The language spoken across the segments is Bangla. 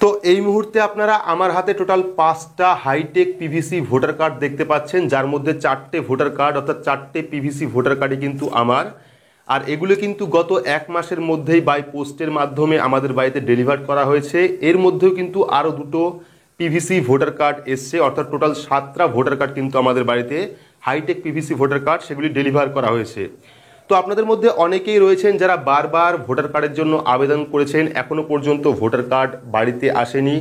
তো এই মুহূর্তে আপনারা আমার হাতে টোটাল 5টা হাইটেক পিভিসি ভোটার কার্ড দেখতে পাচ্ছেন, যার মধ্যে 4টে ভোটার কার্ড অর্থাৎ 4টে পিভিসি ভোটার কার্ডই কিন্তু আমার। আর এগুলো কিন্তু গত 1 মাসের মধ্যেই বাই পোস্টের মাধ্যমে আমাদের বাড়িতে ডেলিভার করা হয়েছে। এর মধ্যেও কিন্তু আরও 2টো পিভিসি ভোটার কার্ড এসছে, অর্থাৎ টোটাল 7টা ভোটার কার্ড কিন্তু আমাদের বাড়িতে হাইটেক পিভিসি ভোটার কার্ড সেগুলি ডেলিভার করা হয়েছে। তো আপনাদের মধ্যে অনেকেই রয়েছেন যারা বারবার ভোটার কার্ডের জন্য আবেদন করেছেন, এখনো পর্যন্ত ভোটার কার্ড বাড়িতে আসেনি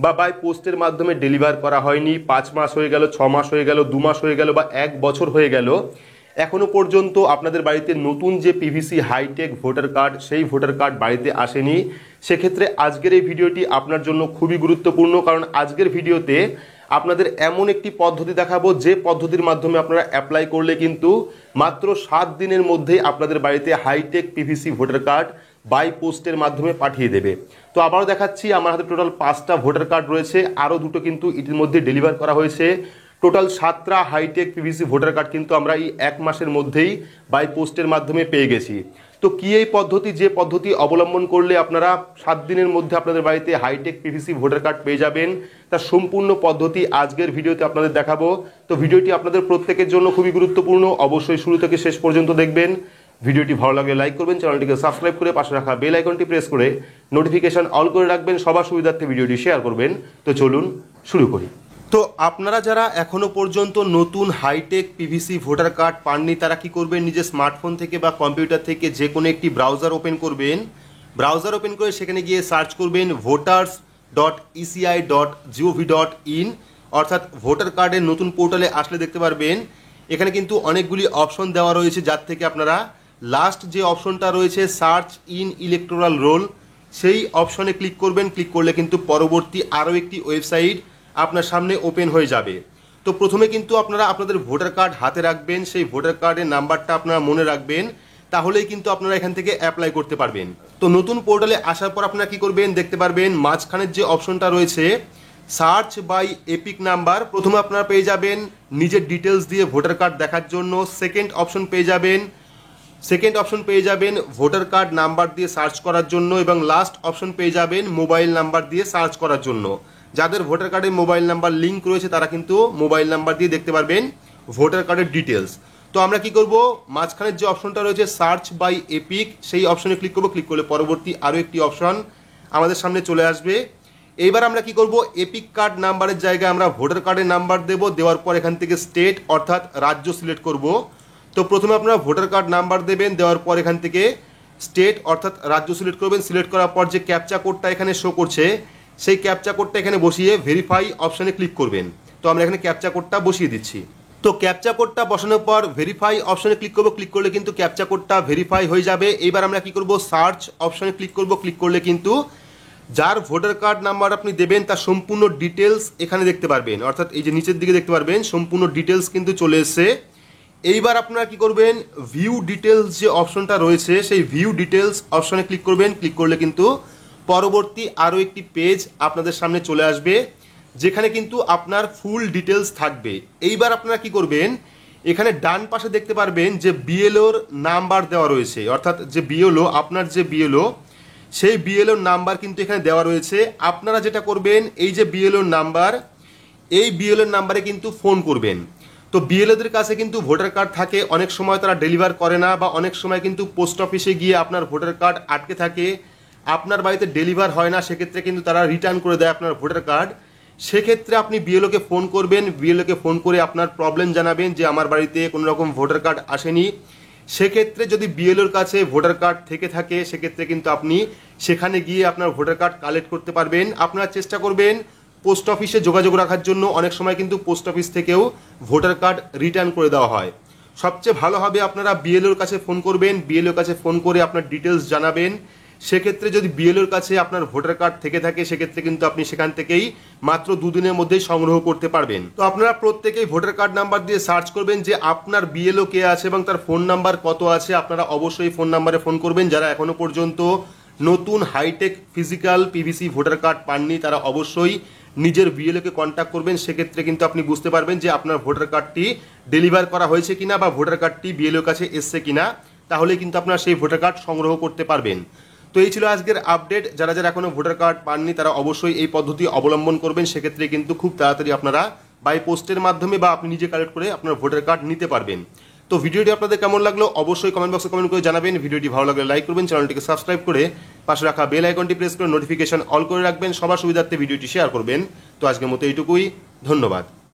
বা বাই পোস্টের মাধ্যমে ডেলিভার করা হয়নি। 5 মাস হয়ে গেল, 6 মাস হয়ে গেল, 2 মাস হয়ে গেল বা 1 বছর হয়ে গেল, এখনো পর্যন্ত আপনাদের বাড়িতে নতুন যে পিভিসি হাইটেক ভোটার কার্ড সেই ভোটার কার্ড বাড়িতে আসেনি। সেক্ষেত্রে আজকের এই ভিডিওটি আপনার জন্য খুবই গুরুত্বপূর্ণ, কারণ আজকের ভিডিওতে আপনাদের এমন একটি পদ্ধতি দেখাবো যে পদ্ধতির মাধ্যমে আপনারা অ্যাপ্লাই করলে কিন্তু মাত্র 7 দিনের মধ্যেই আপনাদের বাড়িতে high tech PVC voter card by পোস্টের মাধ্যমে পাঠিয়ে দেবে। তো আবারও দেখাচ্ছি, আমার হাতে টোটাল 5টা ভোটার কার্ড রয়েছে, আরও 2টো কিন্তু ইতিমধ্যে ডেলিভার করা হয়েছে। টোটাল 7টা হাইটেক পিভিসি ভোটার কার্ড কিন্তু আমরা এই 1 মাসের মধ্যেই বাই পোস্টের মাধ্যমে পেয়ে গেছি। তো কি এই পদ্ধতি, যে পদ্ধতি অবলম্বন করলে আপনারা 7 দিনের মধ্যে আপনাদের বাড়িতে হাইটেক পিভিসি ভোটার কার্ড পেয়ে যাবেন, তার সম্পূর্ণ পদ্ধতি আজকের ভিডিওতে আপনাদের দেখাবো। তো ভিডিওটি আপনাদের প্রত্যেকের জন্য খুবই গুরুত্বপূর্ণ, অবশ্যই শুরু থেকে শেষ পর্যন্ত দেখবেন। ভিডিওটি ভালো লাগলে লাইক করবেন, চ্যানেলটিকে সাবস্ক্রাইব করে পাশে রাখা বেল আইকনটি প্রেস করে নোটিফিকেশন অল করে রাখবেন, সবার সুবিধার্থে ভিডিওটি শেয়ার করবেন। তো চলুন শুরু করি। তো আপনারা যারা এখনো পর্যন্ত নতুন হাইটেক পিভিসি ভোটার কার্ড পাননি, তারা কি করবেন, নিজের স্মার্টফোন থেকে বা কম্পিউটার থেকে যে কোনো একটি ব্রাউজার ওপেন করবেন। ব্রাউজার ওপেন করে সেখানে গিয়ে সার্চ করবেন voters.eci.gov.in, অর্থাৎ ভোটার কার্ডের নতুন পোর্টালে আসলে দেখতে পারবেন এখানে কিন্তু অনেকগুলি অপশন দেওয়া রয়েছে, যার থেকে আপনারা লাস্ট যে অপশনটা রয়েছে সার্চ ইন ইলেকটোরাল রোল, সেই অপশনে ক্লিক করবেন। ক্লিক করলে কিন্তু পরবর্তী আরও একটি ওয়েবসাইট আপনার সামনে ওপেন হয়ে যাবে। তো প্রথমে কিন্তু আপনারা আপনাদের ভোটার কার্ড হাতে রাখবেন, সেই ভোটার কার্ডের নাম্বারটা আপনারা মনে রাখবেন, তাহলেই কিন্তু আপনারা এখান থেকে অ্যাপ্লাই করতে পারবেন। তো নতুন পোর্টালে আসার পর আপনারা কি করবেন, দেখতে পারবেন মাঝখানের যে অপশনটা রয়েছে সার্চ বাই এপিক নাম্বার, প্রথমে আপনারা পেয়ে যাবেন নিজের ডিটেলস দিয়ে ভোটার কার্ড দেখার জন্য। সেকেন্ড অপশন পেয়ে যাবেন ভোটার কার্ড নাম্বার দিয়ে সার্চ করার জন্য, এবং লাস্ট অপশন পেয়ে যাবেন মোবাইল নাম্বার দিয়ে সার্চ করার জন্য। যাদের ভোটার কার্ডে মোবাইল নাম্বার লিঙ্ক রয়েছে তারা কিন্তু মোবাইল নাম্বার দিয়ে দেখতে পারবেন ভোটার কার্ডের ডিটেলস। তো আমরা কি করব, মাঝখানের যে অপশনটা রয়েছে সার্চ বাই এপিক, সেই অপশনে ক্লিক করব। ক্লিক করলে পরবর্তী আরও একটি অপশন আমাদের সামনে চলে আসবে। এইবার আমরা কি করব, এপিক কার্ড নাম্বারের জায়গায় আমরা ভোটার কার্ডের নাম্বার দেব, দেওয়ার পর এখান থেকে স্টেট অর্থাৎ রাজ্য সিলেক্ট করব। তো প্রথমে আপনারা ভোটার কার্ড নাম্বার দেবেন, দেওয়ার পর এখান থেকে স্টেট অর্থাৎ রাজ্য সিলেক্ট করবেন। সিলেক্ট করার পর যে ক্যাপচা কোডটা এখানে শো করছে, সেই ক্যাপচা কোডটা এখানে বসিয়ে ভেরিফাই অপশানে ক্লিক করবেন। তো আমরা এখানে ক্যাপচা কোডটা বসিয়ে দিচ্ছি। তো ক্যাপচা কোডটা বসানোর পর ভেরিফাই অপশানে ক্লিক করব। ক্লিক করলে কিন্তু ক্যাপচা কোডটা ভেরিফাই হয়ে যাবে। এইবার আমরা কি করব, সার্চ অপশানে ক্লিক করব। ক্লিক করলে কিন্তু যার ভোটার কার্ড নাম্বার আপনি দেবেন তার সম্পূর্ণ ডিটেলস এখানে দেখতে পারবেন, অর্থাৎ এই যে নিচের দিকে দেখতে পারবেন সম্পূর্ণ ডিটেলস কিন্তু চলে এসছে। এইবার আপনারা কি করবেন, ভিউ ডিটেলস যে অপশনটা রয়েছে সেই ভিউ ডিটেলস অপশনে ক্লিক করবেন। ক্লিক করলে কিন্তু পরবর্তী আরও একটি পেজ আপনাদের সামনে চলে আসবে, যেখানে কিন্তু আপনার ফুল ডিটেলস থাকবে। এইবার আপনারা কি করবেন, এখানে ডান পাশে দেখতে পারবেন যে বিএলওর নাম্বার দেওয়া রয়েছে, অর্থাৎ যে বিএলও আপনার যে বিএলও সেই বিএলওর নাম্বার কিন্তু এখানে দেওয়া রয়েছে। আপনারা যেটা করবেন, এই যে বিএলওর নাম্বার, এই বিএলওর নাম্বারে কিন্তু ফোন করবেন। তো বিএলওদের কাছে কিন্তু ভোটার কার্ড থাকে, অনেক সময় তারা ডেলিভার করে না, বা অনেক সময় কিন্তু পোস্ট অফিসে গিয়ে আপনার ভোটার কার্ড আটকে থাকে, আপনার বাড়িতে ডেলিভার হয় না, সেক্ষেত্রে কিন্তু তারা রিটার্ন করে দেয় আপনার ভোটার কার্ড। সেক্ষেত্রে আপনি বিএলওকে ফোন করবেন, বিএলওকে ফোন করে আপনার প্রবলেম জানাবেন যে আমার বাড়িতে কোনো রকম ভোটার কার্ড আসেনি। সেক্ষেত্রে যদি বিএলওর কাছে ভোটার কার্ড থেকে থাকে, সেক্ষেত্রে কিন্তু আপনি সেখানে গিয়ে আপনার ভোটার কার্ড কালেক্ট করতে পারবেন। আপনারা চেষ্টা করবেন পোস্ট অফিসে যোগাযোগ রাখার জন্য, অনেক সময় কিন্তু পোস্ট অফিস থেকেও ভোটার কার্ড রিটার্ন করে দেওয়া হয়। সবচেয়ে ভালো হবে আপনারা বিএলওর কাছে ফোন করবেন, বিএলওর কাছে ফোন করে আপনার ডিটেলস জানাবেন। সেক্ষেত্রে যদি বিএলওর কাছে আপনার ভোটার কার্ড থেকে থাকে, সেক্ষেত্রে কিন্তু আপনি সেখান থেকেই মাত্র 2 দিনের মধ্যেই সংগ্রহ করতে পারবেন। তো আপনারা প্রত্যেকেই ভোটার কার্ড নাম্বার দিয়ে সার্চ করবেন যে আপনার বিএলও কে আছে এবং তার ফোন নাম্বার কত আছে। আপনারা অবশ্যই ফোন নাম্বারে ফোন করবেন। যারা এখনো পর্যন্ত নতুন high tech physical PVC voter card পাননি, তারা অবশ্যই নিজের বিএলওকে কন্ট্যাক্ট করবেন। সেক্ষেত্রে কিন্তু আপনি বুঝতে পারবেন যে আপনার ভোটার কার্ডটি ডেলিভার করা হয়েছে কিনা বা ভোটার কার্ডটি বিএলওর কাছে এসছে কিনা, তাহলে কিন্তু আপনারা সেই ভোটার কার্ড সংগ্রহ করতে পারবেন। তো এই ছিল আজকের আপডেট। যারা যারা এখনো ভোটার কার্ড পাননি তারা অবশ্যই এই পদ্ধতি অবলম্বন করবেন, সেক্ষেত্রে কিন্তু খুব তাড়াতাড়ি আপনারা বাই পোস্টের মাধ্যমে বা আপনি নিজে কালেক্ট করে আপনার ভোটার কার্ড নিতে পারবেন। তো ভিডিওটি আপনাদের কেমন লাগলো অবশ্যই কমেন্ট বক্সে কমেন্ট করে জানাবেন। ভিডিওটি ভালো লাগলে লাইক করবেন, চ্যানেলটিকে সাবস্ক্রাইব করে পাশে রাখা বেল আইকনটি প্রেস করে নোটিফিকেশন অল করে রাখবেন। সবার সুবিধার্থে ভিডিওটি শেয়ার করবেন। তো আজকের মতো এইটুকুই, ধন্যবাদ।